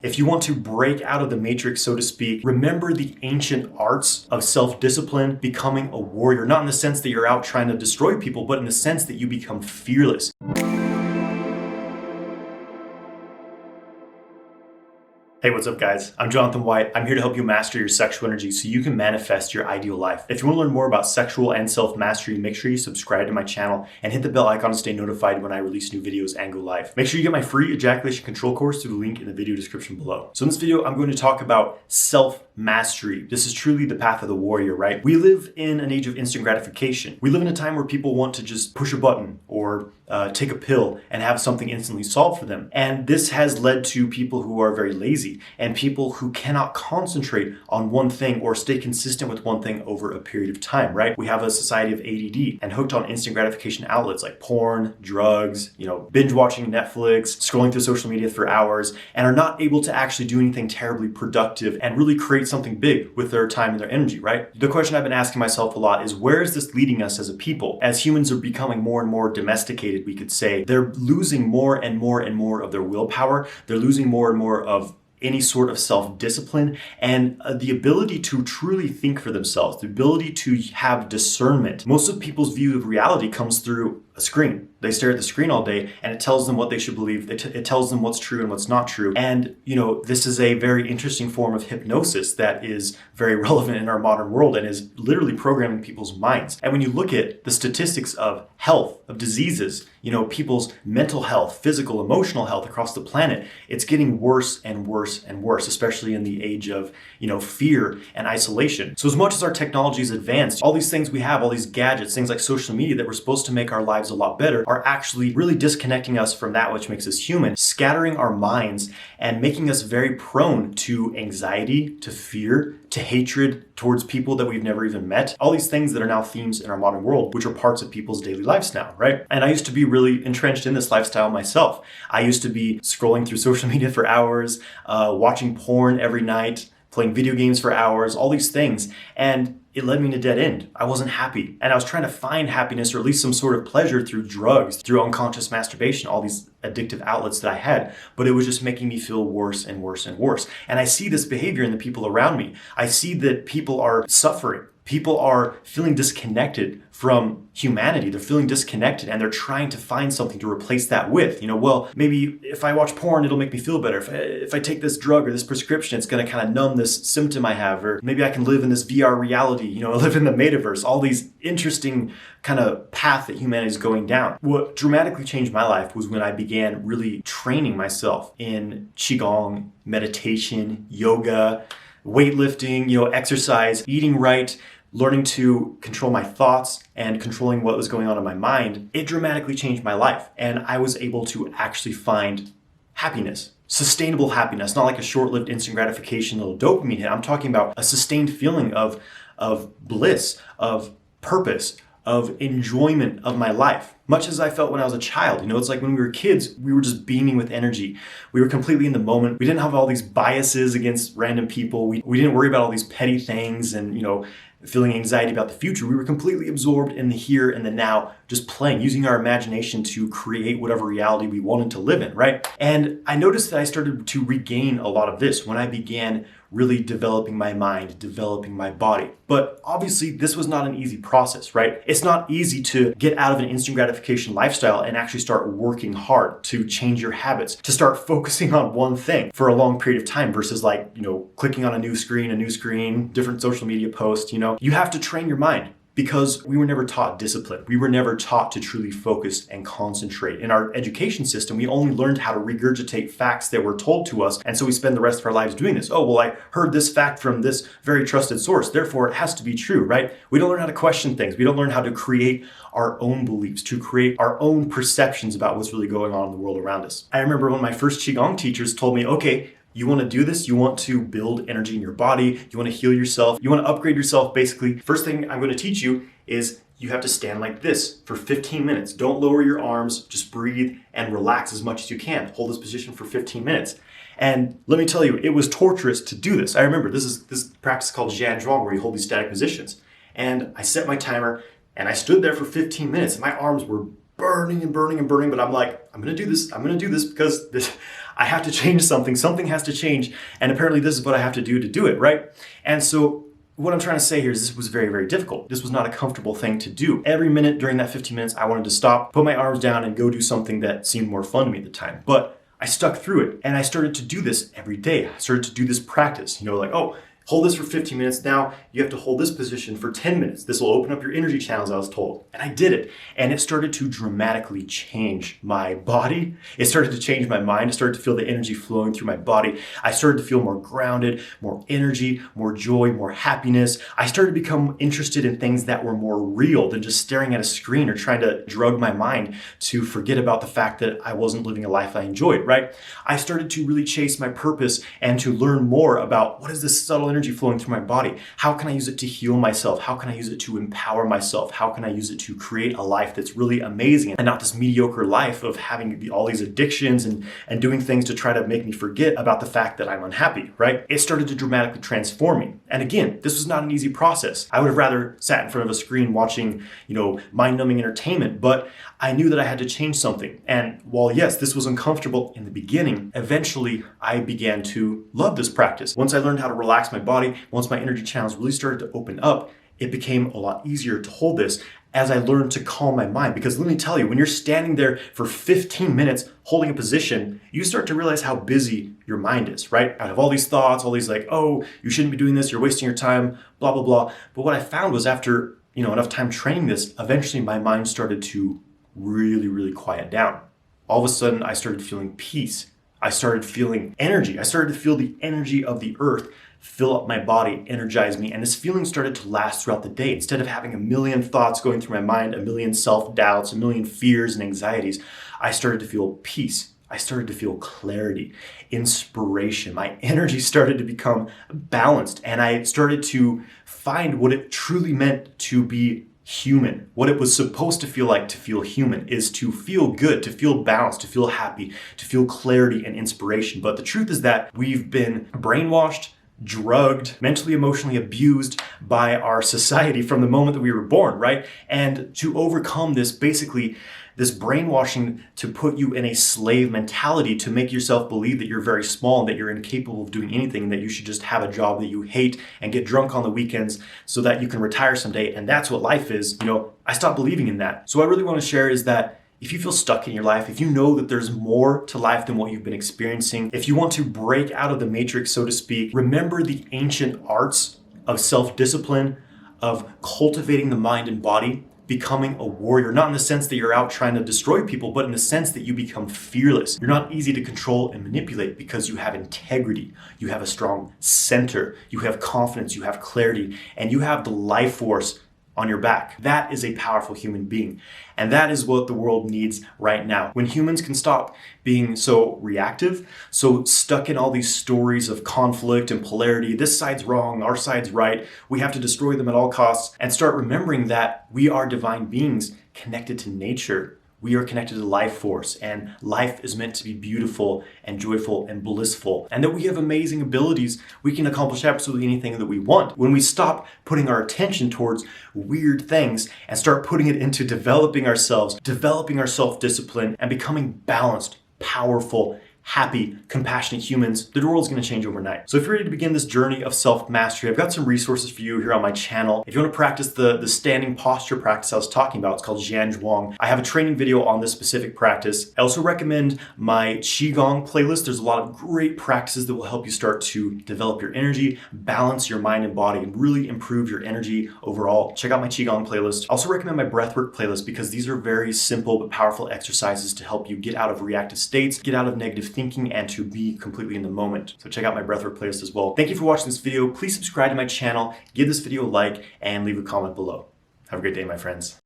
If you want to break out of the matrix, so to speak, remember the ancient arts of self-discipline, becoming a warrior, not in the sense that you're out trying to destroy people, but in the sense that you become fearless. Hey, what's up guys? I'm Jonathan White. I'm here to help you master your sexual energy so you can manifest your ideal life. If you want to learn more about sexual and self-mastery, make sure you subscribe to my channel and hit the bell icon to stay notified when I release new videos and go live. Make sure you get my free ejaculation control course through the link in the video description below. So in this video, I'm going to talk about self-mastery. This is truly the path of the warrior, right? We live in an age of instant gratification. We live in a time where people want to just push a button or take a pill and have something instantly solved for them. And this has led to people who are very lazy and people who cannot concentrate on one thing or stay consistent with one thing over a period of time, right? We have a society of ADD and hooked on instant gratification outlets like porn, drugs, binge watching Netflix, scrolling through social media for hours, and are not able to actually do anything terribly productive and really create something big with their time and their energy, right? The question I've been asking myself a lot is, where is this leading us as a people? As humans are becoming more and more domesticated, we could say, they're losing more and more and more of their willpower. They're losing more and more of any sort of self-discipline and the ability to truly think for themselves, the ability to have discernment. Most of people's view of reality comes through a screen. They stare at the screen all day and it tells them what they should believe. It tells them what's true and what's not true. And, this is a very interesting form of hypnosis that is very relevant in our modern world and is literally programming people's minds. And when you look at the statistics of health, of diseases, people's mental health, physical, emotional health across the planet, it's getting worse and worse and worse, especially in the age of, fear and isolation. So as much as our technology is advanced, all these things we have, all these gadgets, things like social media that were supposed to make our lives a lot better, are actually really disconnecting us from that which makes us human, scattering our minds and making us very prone to anxiety, to fear, to hatred towards people that we've never even met. All these things that are now themes in our modern world, which are parts of people's daily lives now, right? And I used to be really entrenched in this lifestyle myself. I used to be scrolling through social media for hours, watching porn every night, playing video games for hours, all these things. And it led me to dead end. I wasn't happy. And I was trying to find happiness or at least some sort of pleasure through drugs, through unconscious masturbation, all these addictive outlets that I had. But it was just making me feel worse and worse and worse. And I see this behavior in the people around me. I see that people are suffering. People are feeling disconnected from humanity. They're feeling disconnected and they're trying to find something to replace that with. Well, maybe if I watch porn, it'll make me feel better. If I take this drug or this prescription, it's going to kind of numb this symptom I have. Or maybe I can live in this VR reality, live in the metaverse. All these interesting kind of path that humanity is going down. What dramatically changed my life was when I began really training myself in Qigong, meditation, yoga, weightlifting, exercise, eating right, learning to control my thoughts and controlling what was going on in my mind. It dramatically changed my life. And I was able to actually find happiness, sustainable happiness, not like a short-lived instant gratification little dopamine hit. I'm talking about a sustained feeling of bliss, of purpose, of enjoyment of my life, much as I felt when I was a child. It's like when we were kids, we were just beaming with energy. We were completely in the moment. We didn't have all these biases against random people. We didn't worry about all these petty things and, feeling anxiety about the future. We were completely absorbed in the here and the now, just playing, using our imagination to create whatever reality we wanted to live in, right? And I noticed that I started to regain a lot of this when I began really developing my mind, developing my body. But obviously this was not an easy process, right? It's not easy to get out of an instant gratification lifestyle and actually start working hard to change your habits, to start focusing on one thing for a long period of time versus clicking on a new screen, different social media posts, You have to train your mind. Because we were never taught discipline. We were never taught to truly focus and concentrate. In our education system, we only learned how to regurgitate facts that were told to us. And so we spend the rest of our lives doing this. Oh, well, I heard this fact from this very trusted source. Therefore, it has to be true, right? We don't learn how to question things. We don't learn how to create our own beliefs, to create our own perceptions about what's really going on in the world around us. I remember when my first Qigong teachers told me, okay, you want to do this? You want to build energy in your body. You want to heal yourself. You want to upgrade yourself. Basically, first thing I'm going to teach you is you have to stand like this for 15 minutes. Don't lower your arms. Just breathe and relax as much as you can. Hold this position for 15 minutes. And let me tell you, it was torturous to do this. I remember this practice called Jian Zhuang, where you hold these static positions. And I set my timer and I stood there for 15 minutes. And my arms were burning and burning and burning, but I'm like, I'm gonna do this because I have to change something has to change, and apparently this is what I have to do it, right? And so what I'm trying to say here is this was very, very difficult. This was not a comfortable thing to do. Every minute during that 15 minutes, I wanted to stop, put my arms down, and go do something that seemed more fun to me at the time. But I stuck through it, and I started to do this every day. I started to do this practice, like, oh, hold this for 15 minutes. Now you have to hold this position for 10 minutes. This will open up your energy channels, I was told. And I did it. And it started to dramatically change my body. It started to change my mind. I started to feel the energy flowing through my body. I started to feel more grounded, more energy, more joy, more happiness. I started to become interested in things that were more real than just staring at a screen or trying to drug my mind to forget about the fact that I wasn't living a life I enjoyed, right? I started to really chase my purpose and to learn more about what is this subtle energy flowing through my body. How can I use it to heal myself? How can I use it to empower myself? How can I use it to create a life that's really amazing and not this mediocre life of having all these addictions and doing things to try to make me forget about the fact that I'm unhappy, right? It started to dramatically transform me. And again, this was not an easy process. I would have rather sat in front of a screen watching, mind-numbing entertainment, but I knew that I had to change something. And while yes, this was uncomfortable in the beginning, eventually I began to love this practice. Once I learned how to relax my body, once my energy channels really started to open up, it became a lot easier to hold this as I learned to calm my mind. Because let me tell you, when you're standing there for 15 minutes holding a position, you start to realize how busy your mind is, right? Out of all these thoughts, all these like, oh, you shouldn't be doing this, you're wasting your time, blah, blah, blah. But what I found was after, enough time training this, eventually my mind started to really, really quiet down. All of a sudden, I started feeling peace. I started feeling energy. I started to feel the energy of the earth fill up my body, energize me. And this feeling started to last throughout the day. Instead of having a million thoughts going through my mind, a million self-doubts, a million fears and anxieties, I started to feel peace. I started to feel clarity, inspiration. My energy started to become balanced, and I started to find what it truly meant to be human. What it was supposed to feel like to feel human is to feel good, to feel balanced, to feel happy, to feel clarity and inspiration. But the truth is that we've been brainwashed, drugged, mentally, emotionally abused by our society from the moment that we were born, right? And to overcome this, basically, this brainwashing to put you in a slave mentality to make yourself believe that you're very small and that you're incapable of doing anything, and that you should just have a job that you hate and get drunk on the weekends so that you can retire someday and that's what life is. I stopped believing in that. So what I really want to share is that if you feel stuck in your life, if you know that there's more to life than what you've been experiencing, if you want to break out of the matrix, so to speak, remember the ancient arts of self-discipline, of cultivating the mind and body, becoming a warrior, not in the sense that you're out trying to destroy people, but in the sense that you become fearless. You're not easy to control and manipulate because you have integrity, you have a strong center, you have confidence, you have clarity, and you have the life force on your back. That is a powerful human being. And that is what the world needs right now. When humans can stop being so reactive, so stuck in all these stories of conflict and polarity, this side's wrong, our side's right, we have to destroy them at all costs, and start remembering that we are divine beings connected to nature. We are connected to life force, and life is meant to be beautiful and joyful and blissful, and that we have amazing abilities. We can accomplish absolutely anything that we want. When we stop putting our attention towards weird things and start putting it into developing ourselves, developing our self-discipline, and becoming balanced, powerful, happy, compassionate humans, the world's going to change overnight. So if you're ready to begin this journey of self-mastery, I've got some resources for you here on my channel. If you want to practice the standing posture practice I was talking about, it's called Zhuang. I have a training video on this specific practice. I also recommend my Qigong playlist. There's a lot of great practices that will help you start to develop your energy, balance your mind and body, and really improve your energy overall. Check out my Qigong playlist. I also recommend my breathwork playlist because these are very simple but powerful exercises to help you get out of reactive states, get out of negative thinking, and to be completely in the moment. So check out my breathwork playlist as well. Thank you for watching this video. Please subscribe to my channel, give this video a like, and leave a comment below. Have a great day, my friends.